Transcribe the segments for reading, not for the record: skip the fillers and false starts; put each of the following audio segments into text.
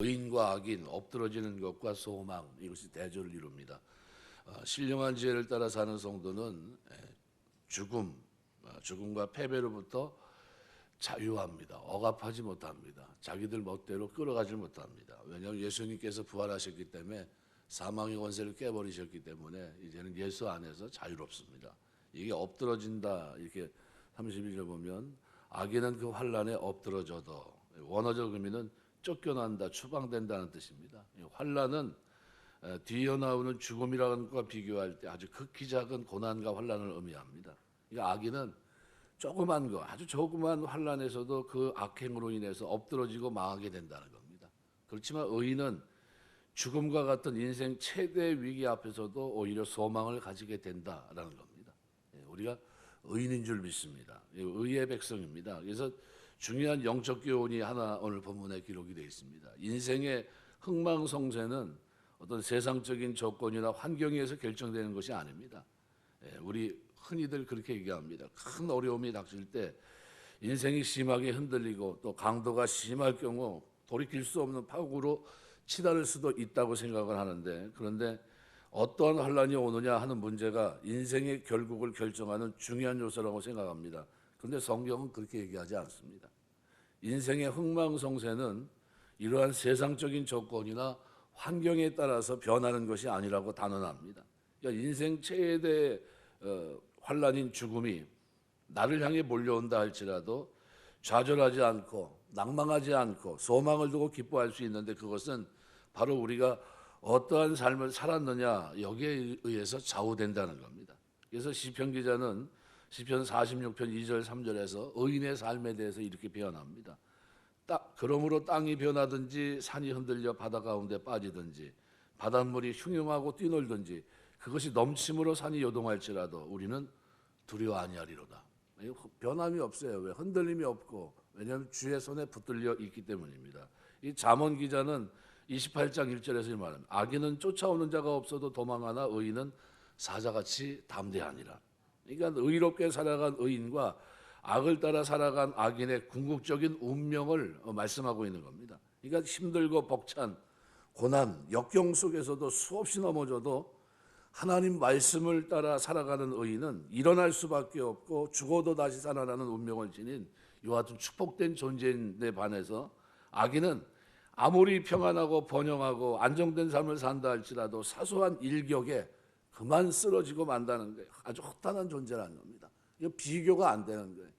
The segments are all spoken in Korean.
의인과 악인, 엎드러지는 것과 소망, 이것이 대조를 이룹니다. 신령한 지혜를 따라 사는 성도는 죽음과 패배로부터 자유합니다. 억압하지 못합니다. 자기들 멋대로 끌어가지 못합니다. 왜냐하면 예수님께서 부활하셨기 때문에 사망의 권세를 깨버리셨기 때문에 이제는 예수 안에서 자유롭습니다. 이게 엎드러진다, 이렇게 32절 보면 악인은 그 환난에 엎드러져도, 원어적 의미는 쫓겨난다, 추방된다는 뜻입니다. 환난은 뒤이어 나오는 죽음이라는 것과 비교할 때 아주 극히 작은 고난과 환난을 의미합니다. 그러니까 악인은 조그만 거, 아주 조그만 환난에서도 그 악행으로 인해서 엎드러지고 망하게 된다는 겁니다. 그렇지만 의인은 죽음과 같은 인생 최대 위기 앞에서도 오히려 소망을 가지게 된다라는 겁니다. 우리가 의인인 줄 믿습니다. 의의 백성입니다. 그래서 중요한 영적 교훈이 하나 오늘 본문에 기록이 되어 있습니다. 인생의 흥망성쇠는 어떤 세상적인 조건이나 환경에 의해서 결정되는 것이 아닙니다. 우리 흔히들 그렇게 얘기합니다. 큰 어려움이 닥칠 때 인생이 심하게 흔들리고 또 강도가 심할 경우 돌이킬 수 없는 파국으로 치달을 수도 있다고 생각을 하는데, 그런데 어떠한 환난이 오느냐 하는 문제가 인생의 결국을 결정하는 중요한 요소라고 생각합니다. 그런데 성경은 그렇게 얘기하지 않습니다. 인생의 흥망성쇠는 이러한 세상적인 조건이나 환경에 따라서 변하는 것이 아니라고 단언합니다. 그러니까 인생 최대 환난인 죽음이 나를 향해 몰려온다 할지라도 좌절하지 않고 낭망하지 않고 소망을 두고 기뻐할 수 있는데, 그것은 바로 우리가 어떠한 삶을 살았느냐 여기에 의해서 좌우된다는 겁니다. 그래서 시편 기자는 시편 46편 2절 3절에서 의인의 삶에 대해서 이렇게 표현합니다. 그러므로 땅이 변하든지 산이 흔들려 바다 가운데 빠지든지 바닷물이 흉흉하고 뛰놀든지 그것이 넘침으로 산이 요동할지라도 우리는 두려워 아니하리로다. 변함이 없어요. 왜? 흔들림이 없고, 왜냐하면 주의 손에 붙들려 있기 때문입니다. 이 잠언 기자는 28장 1절에서 이 말은 악인은 쫓아오는 자가 없어도 도망하나 의인은 사자같이 담대하니라. 그러니까 의롭게 살아간 의인과 악을 따라 살아간 악인의 궁극적인 운명을 말씀하고 있는 겁니다. 그러니까 힘들고 벅찬 고난, 역경 속에서도 수없이 넘어져도 하나님 말씀을 따라 살아가는 의인은 일어날 수밖에 없고 죽어도 다시 살아나는 운명을 지닌 이와 같은 축복된 존재인데 반해서 악인은 아무리 평안하고 번영하고 안정된 삶을 산다 할지라도 사소한 일격에 그만 쓰러지고 만다는 거예요. 아주 허탄한 존재라는 겁니다. 이거 비교가 안 되는 거예요.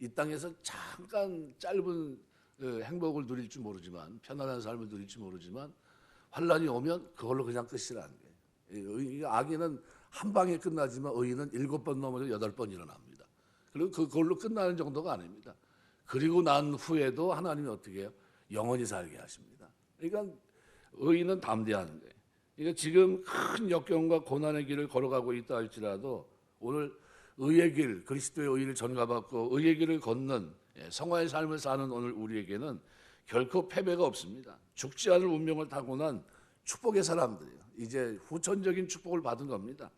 이 땅에서 잠깐 짧은 행복을 누릴지 모르지만, 편안한 삶을 누릴지 모르지만 환난이 오면 그걸로 그냥 끝이라는 거예요. 악인은 한 방에 끝나지만 의인은 7번 넘어져 8번 일어납니다. 그리고 그걸로 끝나는 정도가 아닙니다. 그리고 난 후에도 하나님이 어떻게 해요? 영원히 살게 하십니다. 그러니까 의인은 담대한 거예요. 그러니까 지금 큰 역경과 고난의 길을 걸어가고 있다 할지라도 오늘 의의 길, 그리스도의 의를 전가받고 의의 길을 걷는 성화의 삶을 사는 오늘 우리에게는 결코 패배가 없습니다. 죽지 않을 운명을 타고난 축복의 사람들이에요. 이제 후천적인 축복을 받은 겁니다.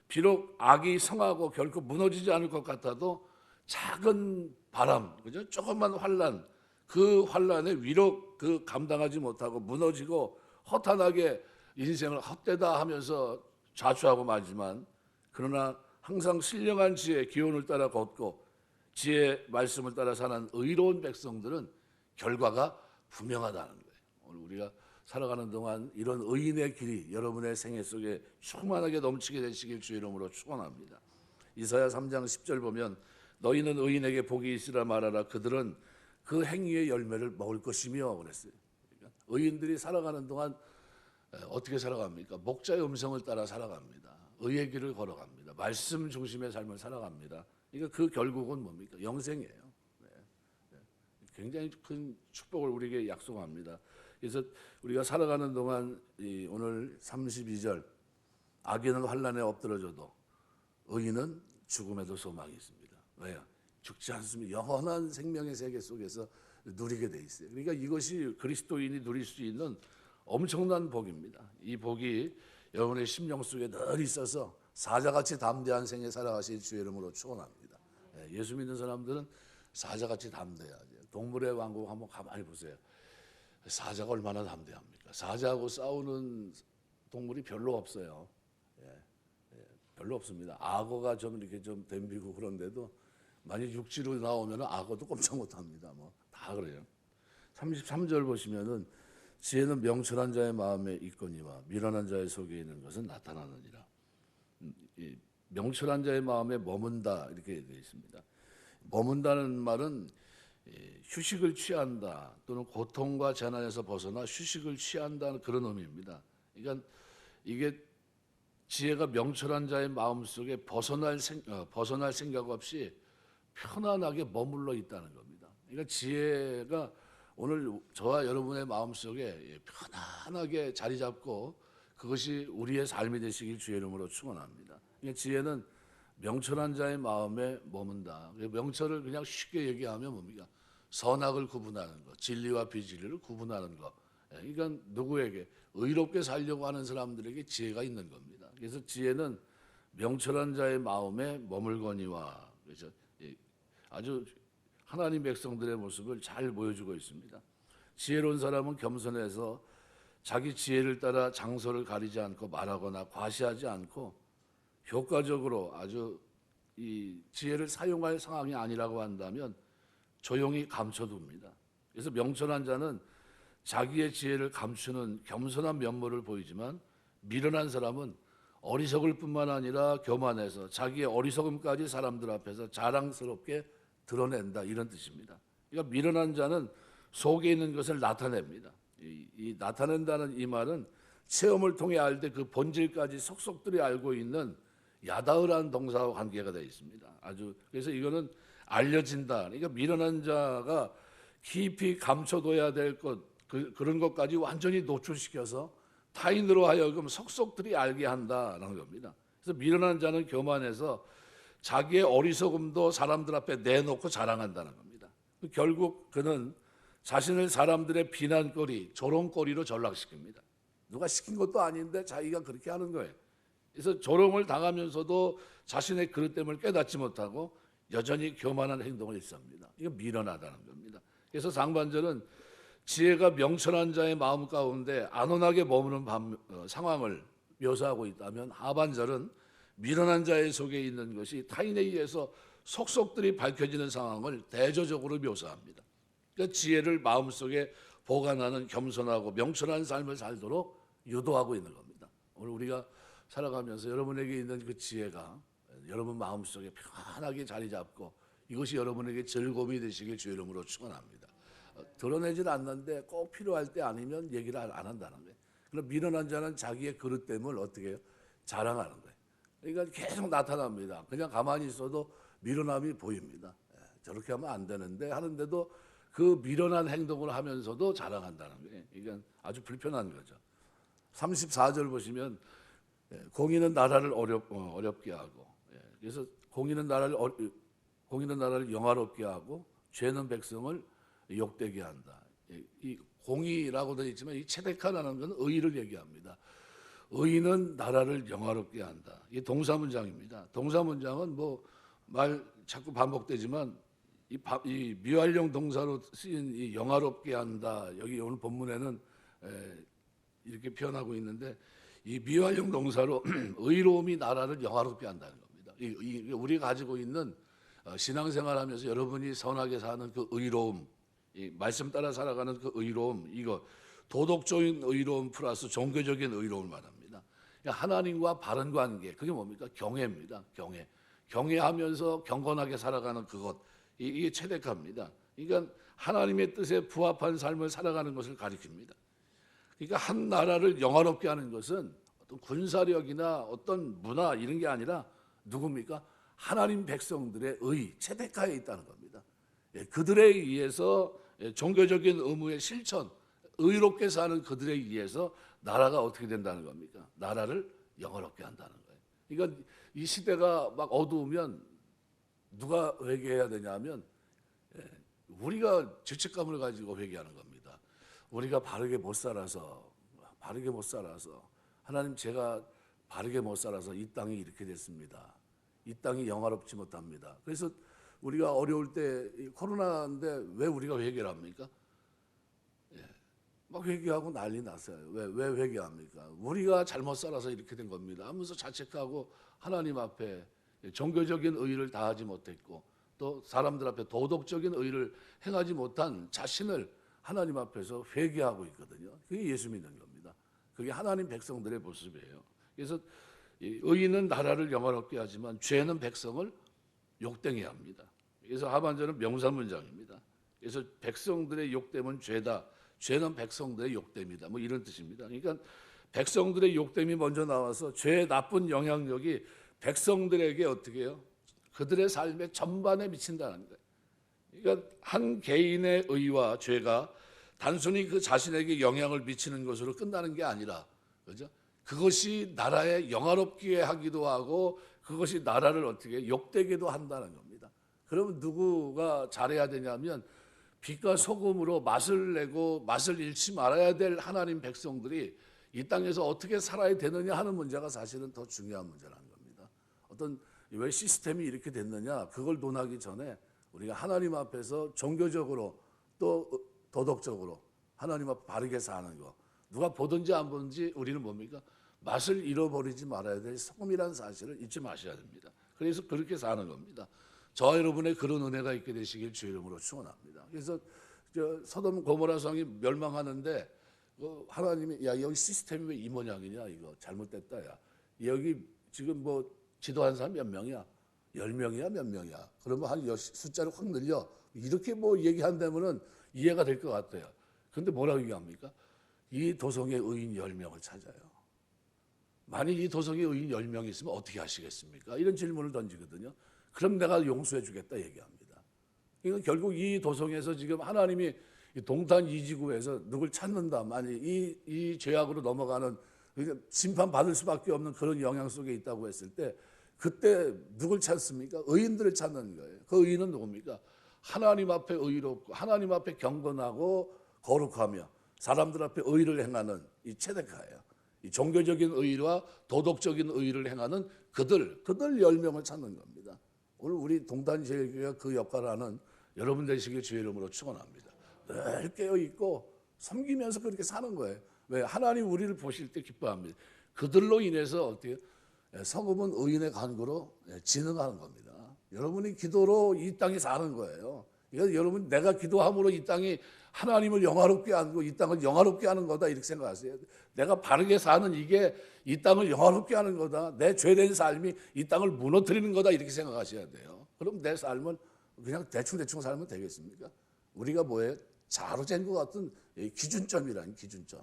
비록 악이 성하고 결코 무너지지 않을 것 같아도 작은 바람, 그죠? 조금만 환난, 그 환난에 위로 감당하지 못하고 무너지고 허탄하게 인생을 헛되다 하면서 자초하고 말지만, 그러나 항상 신령한 지혜, 기온을 따라 걷고 지혜 말씀을 따라 사는 의로운 백성들은 결과가 분명하다는 거예요. 오늘 우리가 살아가는 동안 이런 의인의 길이 여러분의 생애 속에 충만하게 넘치게 되시길 주의 이름으로 축원합니다. 이사야 3장 10절 보면 너희는 의인에게 복이 있으라 말하라. 그들은 그 행위의 열매를 먹을 것이며 그랬어요. 그러니까 의인들이 살아가는 동안 어떻게 살아갑니까? 목자의 음성을 따라 살아갑니다. 의의 길을 걸어갑니다. 말씀 중심의 삶을 살아갑니다. 그러니까 그 결국은 뭡니까? 영생이에요. 굉장히 큰 축복을 우리에게 약속합니다. 그래서 우리가 살아가는 동안 오늘 32절 악인은 환난에 엎드러져도 의인은 죽음에도 소망이 있습니다. 왜요? 죽지 않습니다. 영원한 생명의 세계 속에서 누리게 돼 있어요. 그러니까 이것이 그리스도인이 누릴 수 있는 엄청난 복입니다. 이 복이 여러분의 심령 속에 늘 있어서 사자같이 담대한 생에 살아가실 주의 이름으로 축원합니다. 예수 믿는 사람들은 사자같이 담대해야 돼요. 동물의 왕국 한번 가만히 보세요. 사자가 얼마나 담대합니까? 사자하고 싸우는 동물이 별로 없어요. 별로 없습니다. 악어가 좀 이렇게 좀 덤비고 그런데도 만약 육지로 나오면 악어도 꼼짝 못합니다. 뭐 다 그래요. 33절 보시면은 지혜는 명철한 자의 마음에 있거니와 미련한 자의 속에 있는 것은 나타나느니라. 이 명철한 자의 마음에 머문다 이렇게 되어 있습니다. 머문다는 말은 휴식을 취한다 또는 고통과 재난에서 벗어나 휴식을 취한다는 그런 의미입니다. 그러니까 이게 지혜가 명철한 자의 마음속에 벗어날 생각 없이 편안하게 머물러 있다는 겁니다. 그러니까 지혜가 오늘 저와 여러분의 마음속에 편안하게 자리 잡고 그것이 우리의 삶이 되시길 주의 이름으로 축원합니다. 그러니까 지혜는 명철한 자의 마음에 머문다. 명철을 그냥 쉽게 얘기하면 뭡니까? 선악을 구분하는 것, 진리와 비진리를 구분하는 것. 그러니까 누구에게 의롭게 살려고 하는 사람들에게 지혜가 있는 겁니다. 그래서 지혜는 명철한 자의 마음에 머물거니와 그래서 아주 하나님 백성들의 모습을 잘 보여주고 있습니다. 지혜로운 사람은 겸손해서 자기 지혜를 따라 장소를 가리지 않고 말하거나 과시하지 않고 효과적으로 아주 이 지혜를 사용할 상황이 아니라고 한다면 조용히 감춰둡니다. 그래서 명철한 자는 자기의 지혜를 감추는 겸손한 면모를 보이지만 미련한 사람은 어리석을 뿐만 아니라 교만해서 자기의 어리석음까지 사람들 앞에서 자랑스럽게 드러낸다 이런 뜻입니다. 그러니까 미련한 자는 속에 있는 것을 나타냅니다. 이 나타낸다는 이 말은 체험을 통해 알 때 그 본질까지 속속들이 알고 있는 야다으라는 동사와 관계가 되어 있습니다. 아주 그래서 이거는 알려진다. 그러니까 미련한 자가 깊이 감춰둬야 될 것 그런 것까지 완전히 노출시켜서 타인으로 하여금 속속들이 알게 한다는 겁니다. 그래서 미련한 자는 교만해서 자기의 어리석음도 사람들 앞에 내놓고 자랑한다는 겁니다. 결국 그는 자신을 사람들의 비난거리, 조롱거리로 전락시킵니다. 누가 시킨 것도 아닌데 자기가 그렇게 하는 거예요. 그래서 조롱을 당하면서도 자신의 그릇됨을 깨닫지 못하고 여전히 교만한 행동을 일삼니다. 이거 미련하다는 겁니다. 그래서 상반절은 지혜가 명철한 자의 마음 가운데 안온하게 머무는 상황을 묘사하고 있다면 하반절은 미련한 자의 속에 있는 것이 타인에 의해서 속속들이 밝혀지는 상황을 대조적으로 묘사합니다. 그러니까 지혜를 마음속에 보관하는 겸손하고 명철한 삶을 살도록 유도하고 있는 겁니다. 오늘 우리가 살아가면서 여러분에게 있는 그 지혜가 여러분 마음속에 편안하게 자리 잡고 이것이 여러분에게 즐거움이 되시길 주의 이름으로 축원합니다. 드러내질 않는데 꼭 필요할 때 아니면 얘기를 안 한다는 거예요. 그럼 미련한 자는 자기의 그릇됨을 어떻게 해요? 자랑하는 거예요. 그러니까 계속 나타납니다. 그냥 가만히 있어도 미련함이 보입니다. 저렇게 하면 안 되는데 하는데도 그 미련한 행동을 하면서도 자랑한다는 거예요. 이건 아주 불편한 거죠. 34절 보시면 공의는 나라를 어렵게 하고 그래서 공의는 나라를 영화롭게 하고 죄는 백성을 욕되게 한다. 이 공의라고 되어 있지만 이 체데카라는 것은 의를 얘기합니다. 의는 나라를 영화롭게 한다. 이 동사문장입니다. 동사문장은 뭐 말 자꾸 반복되지만 이 미완령 동사로 쓰인 이 영화롭게 한다. 여기 오늘 본문에는 이렇게 표현하고 있는데 이 미완령 동사로 의로움이 나라를 영화롭게 한다는 겁니다. 우리가 가지고 있는 신앙생활하면서 여러분이 선하게 사는 그 의로움, 이 말씀 따라 살아가는 그 의로움, 이거 도덕적인 의로움 플러스 종교적인 의로움을 말합니다. 하나님과 바른 관계, 그게 뭡니까? 경외입니다. 경외하면서 경건하게 살아가는 그것, 이게 체데카입니다. 그러니까 하나님의 뜻에 부합한 삶을 살아가는 것을 가리킵니다. 그러니까 한 나라를 영화롭게 하는 것은 어떤 군사력이나 어떤 문화 이런 게 아니라 누굽니까? 하나님 백성들의 의, 체데카에 있다는 겁니다. 그들에 의해서 종교적인 의무의 실천, 의롭게 사는 그들에 의해서 나라가 어떻게 된다는 겁니까? 나라를 영화롭게 한다는 거예요. 그러니까 이 시대가 막 어두우면 누가 회개해야 되냐면 우리가 죄책감을 가지고 회개하는 겁니다. 우리가 바르게 못 살아서 하나님 제가 바르게 못 살아서 이 땅이 이렇게 됐습니다. 이 땅이 영화롭지 못합니다. 그래서 우리가 어려울 때 코로나인데 왜 우리가 회개를 합니까? 막 회개하고 난리 났어요. 왜 회개합니까? 우리가 잘못 살아서 이렇게 된 겁니다 하면서 자책하고 하나님 앞에 종교적인 의를 다하지 못했고 또 사람들 앞에 도덕적인 의를 행하지 못한 자신을 하나님 앞에서 회개하고 있거든요. 그게 예수 믿는 겁니다. 그게 하나님 백성들의 모습이에요. 그래서 의인은 나라를 영화롭게 하지만 죄는 백성을 욕되게 합니다. 그래서 하반절은 명사문장입니다. 그래서 백성들의 욕됨은 죄다. 죄는 백성들의 욕됨이다. 뭐 이런 뜻입니다. 그러니까 백성들의 욕됨이 먼저 나와서 죄의 나쁜 영향력이 백성들에게 어떻게 해요? 그들의 삶의 전반에 미친다는 거예요. 그러니까 한 개인의 의와 죄가 단순히 그 자신에게 영향을 미치는 것으로 끝나는 게 아니라, 그죠? 그것이 나라에 영화롭게 하기도 하고 그것이 나라를 어떻게 욕되게도 한다는 겁니다. 그러면 누구가 잘해야 되냐면 빛과 소금으로 맛을 내고 맛을 잃지 말아야 될 하나님 백성들이 이 땅에서 어떻게 살아야 되느냐 하는 문제가 사실은 더 중요한 문제라는 겁니다. 어떤 왜 시스템이 이렇게 됐느냐 그걸 논하기 전에 우리가 하나님 앞에서 종교적으로 또 도덕적으로 하나님 앞에 바르게 사는 거, 누가 보든지 안 보든지 우리는 뭡니까? 맛을 잃어버리지 말아야 될 소금이라는 사실을 잊지 마셔야 됩니다. 그래서 그렇게 사는 겁니다. 저와 여러분의 그런 은혜가 있게 되시길 주의 이름으로 축원합니다. 그래서 소돔 고모라 성이 멸망하는데 하나님이 야 여기 시스템이 왜 이 모양이냐, 이거 잘못됐다. 야 여기 지금 뭐 지도한 사람 몇 명이야? 10명이야 몇 명이야? 그러면 한 숫자를 확 늘려 이렇게 뭐 얘기한다면은 이해가 될 것 같아요. 근데 뭐라고 얘기합니까? 이 도성에 의인 10명을 찾아요. 만일 이 도성에 의인 10명이 있으면 어떻게 하시겠습니까? 이런 질문을 던지거든요. 그럼 내가 용서해 주겠다 얘기합니다. 그러니까 결국 이 도성에서 지금 하나님이 동탄 이지구에서 누굴 찾는다, 만일 이 죄악으로 넘어가는, 그러니까 심판받을 수밖에 없는 그런 영향 속에 있다고 했을 때 그때 누굴 찾습니까? 의인들을 찾는 거예요. 그 의인은 누굽니까? 하나님 앞에 의롭고 하나님 앞에 경건하고 거룩하며 사람들 앞에 의를 행하는 이 체데카예요. 이 종교적인 의와 도덕적인 의를 행하는 그들 10명을 찾는 겁니다. 오늘 우리 동탄제일교회가 그 역할을 하는 여러분 되시길 주의 이름으로 축원합니다. 늘 깨어있고 섬기면서 그렇게 사는 거예요. 왜? 하나님 우리를 보실 때 기뻐합니다. 그들로 인해서 어떻게 성읍은 의인의 간구로 진흥하는 겁니다. 여러분이 기도로 이 땅에 사는 거예요. 그러니까 여러분 내가 기도함으로 이 땅이 하나님을 영화롭게 하고 이 땅을 영화롭게 하는 거다 이렇게 생각하세요. 내가 바르게 사는 이게 이 땅을 영화롭게 하는 거다. 내 죄된 삶이 이 땅을 무너뜨리는 거다 이렇게 생각하셔야 돼요. 그럼 내 삶은 그냥 대충 살면 되겠습니까? 우리가 뭐예요? 자로 잰 것 같은 기준점이라는 기준점.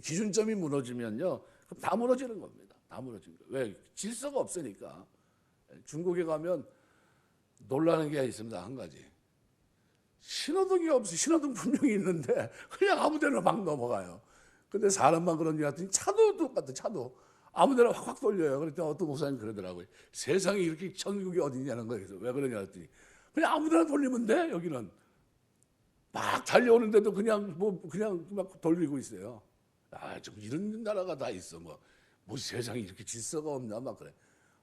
기준점이 무너지면요, 그럼 다 무너지는 겁니다. 다 무너지는 거예요. 왜? 질서가 없으니까. 중국에 가면 놀라는 게 있습니다. 한 가지. 신호등이 없어. 신호등 분명히 있는데 그냥 아무데나 막 넘어가요. 근데 사람만 그런지 같더니 차도 똑같아. 차도 아무데나 확 돌려요. 그랬더니 어떤 목사님이 그러더라고요. 세상에 이렇게 천국이 어디냐는 거예요. 그래서 왜 그러냐 했더니 그냥 아무데나 돌리면 돼. 여기는 막 달려오는데도 그냥 막 돌리고 있어요. 아, 좀 이런 나라가 다 있어. 뭐 세상에 이렇게 질서가 없나 막 그래.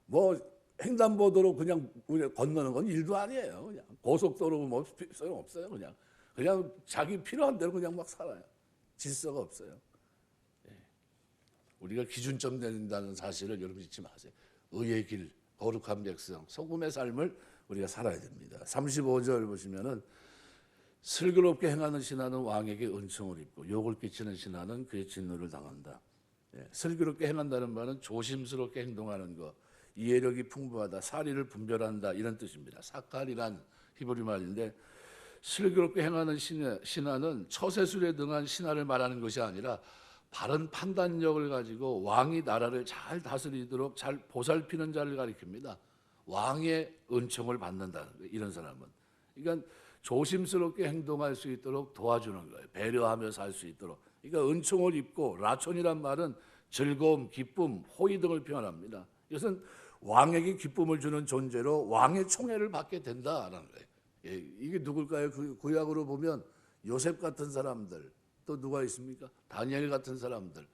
뭐 횡단보도로 그냥 건너는 건 일도 아니에요. 그냥 고속도로 뭐 소용 없어요. 그냥 자기 필요한 대로 그냥 막 살아요. 질서가 없어요. 우리가 기준점 된다는 사실을 여러분 잊지 마세요. 의의 길, 거룩한 백성, 소금의 삶을 우리가 살아야 됩니다. 35절 보시면은 슬기롭게 행하는 신하는 왕에게 은총을 입고 욕을 끼치는 신하는 그의 진노를 당한다. 슬기롭게 행한다는 말은 조심스럽게 행동하는 것, 이해력이 풍부하다, 사리를 분별한다 이런 뜻입니다. 사칼이란 히브리 말인데 슬기롭게 행하는 신하는 처세술에 등한 신하를 말하는 것이 아니라 바른 판단력을 가지고 왕이 나라를 잘 다스리도록 잘 보살피는 자를 가리킵니다. 왕의 은총을 받는다는 거예요. 이런 사람은. 그러니까 조심스럽게 행동할 수 있도록 도와주는 거예요. 배려하며 살 수 있도록. 그러니까 은총을 입고 라촌이란 말은 즐거움, 기쁨, 호의 등을 표현합니다. 이것은 왕에게 기쁨을 주는 존재로 왕의 총애를 받게 된다라는 거예요. 이게 누굴까요? 그 구약으로 보면 요셉 같은 사람들, 또 누가 있습니까? 다니엘 같은 사람들,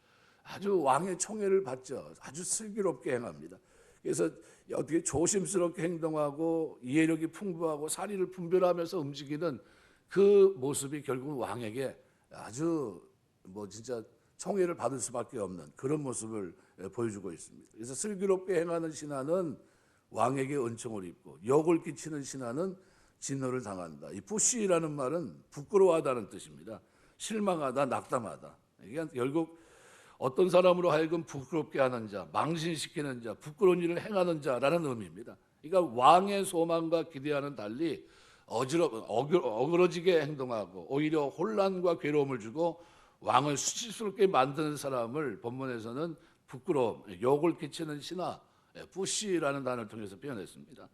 아주 왕의 총애를 받죠. 아주 슬기롭게 행합니다. 그래서 어떻게 조심스럽게 행동하고 이해력이 풍부하고 사리를 분별하면서 움직이는 그 모습이 결국 왕에게 아주 뭐 진짜 총애를 받을 수밖에 없는 그런 모습을 보여주고 있습니다. 그래서 슬기롭게 행하는 신하는 왕에게 은총을 입고 욕을 끼치는 신하는 진노를 당한다. 이 푸시라는 말은 부끄러워하다는 뜻입니다. 실망하다, 낙담하다. 이게 결국 어떤 사람으로 하여금 부끄럽게 하는 자, 망신시키는 자, 부끄러운 일을 행하는 자라는 의미입니다. 그러니까 왕의 소망과 기대와는 달리 어그러지게 행동하고 오히려 혼란과 괴로움을 주고 왕을 수치스럽게 만드는 사람을 본문에서는 부끄러움, 욕을 끼치는 신하, 푸시라는 단어를 통해서 표현했습니다.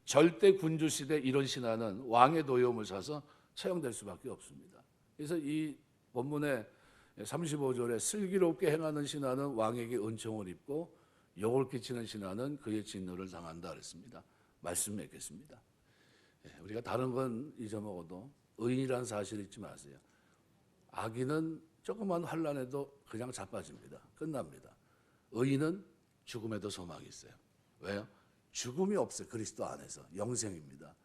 절대 군주 시대 이런 신하는 왕의 노여움을 사서 처형될 수밖에 없습니다. 그래서 이 본문의 35절에 슬기롭게 행하는 신하는 왕에게 은총을 입고 욕을 끼치는 신하는 그의 진노를 당한다 그랬습니다. 말씀 맺겠습니다. 우리가 다른 건 잊어먹어도 의인이라는 사실을 잊지 마세요. 악인은 조그만 환난에도 그냥 자빠집니다. 끝납니다. 의인은 죽음에도 소망이 있어요. 왜요? 죽음이 없어요. 그리스도 안에서 영생입니다.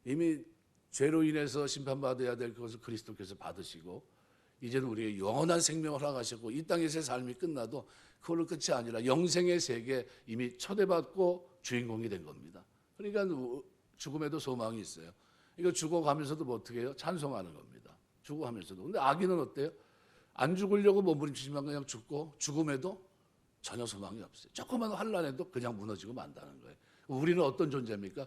이미 죄로 인해서 심판받아야 될 것을 그리스도께서 받으시고 이제는 우리의 영원한 생명을 허락하셨고 이 땅에서의 삶이 끝나도 그걸로 끝이 아니라 영생의 세계에 이미 초대받고 주인공이 된 겁니다. 그러니까 죽음에도 소망이 있어요. 이거 죽어가면서도 뭐 어떻게 해요? 찬송하는 겁니다. 죽어가면서도. 근데 악인은 어때요? 안 죽으려고 몸부림치지만 그냥 죽고 죽음에도 전혀 소망이 없어요. 조그만 환난에도 그냥 무너지고 만다는 거예요. 우리는 어떤 존재입니까?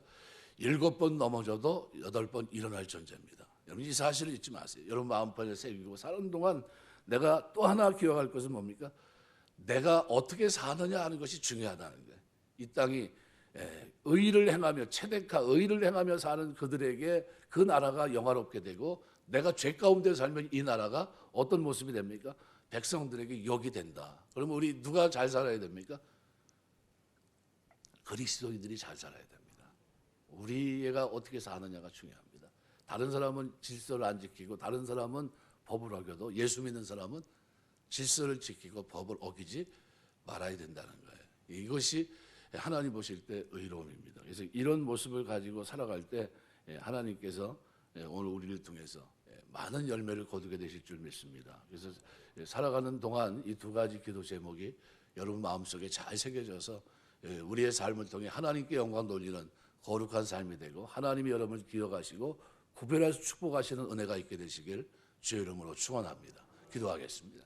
7번 넘어져도 8번 일어날 존재입니다. 여러분 이 사실을 잊지 마세요. 여러분 마음판에 새기고 사는 동안 내가 또 하나 기억할 것은 뭡니까? 내가 어떻게 사느냐 하는 것이 중요하다는 거예요. 이 땅이 의를 행하며 체데카 의를 행하며 사는 그들에게 그 나라가 영화롭게 되고 내가 죄 가운데 살면 이 나라가 어떤 모습이 됩니까? 백성들에게 욕이 된다. 그러면 우리 누가 잘 살아야 됩니까? 그리스도인들이 잘 살아야 됩니다. 우리가 어떻게 사느냐가 중요합니다. 다른 사람은 질서를 안 지키고 다른 사람은 법을 어겨도 예수 믿는 사람은 질서를 지키고 법을 어기지 말아야 된다는 거예요. 이것이 하나님 보실 때 의로움입니다. 그래서 이런 모습을 가지고 살아갈 때 하나님께서 오늘 우리를 통해서 많은 열매를 거두게 되실 줄 믿습니다. 그래서 살아가는 동안 이 두 가지 기도 제목이 여러분 마음속에 잘 새겨져서 우리의 삶을 통해 하나님께 영광 돌리는 거룩한 삶이 되고 하나님이 여러분을 기억하시고 구별해서 축복하시는 은혜가 있게 되시길 주의 이름으로 축원합니다. 기도하겠습니다.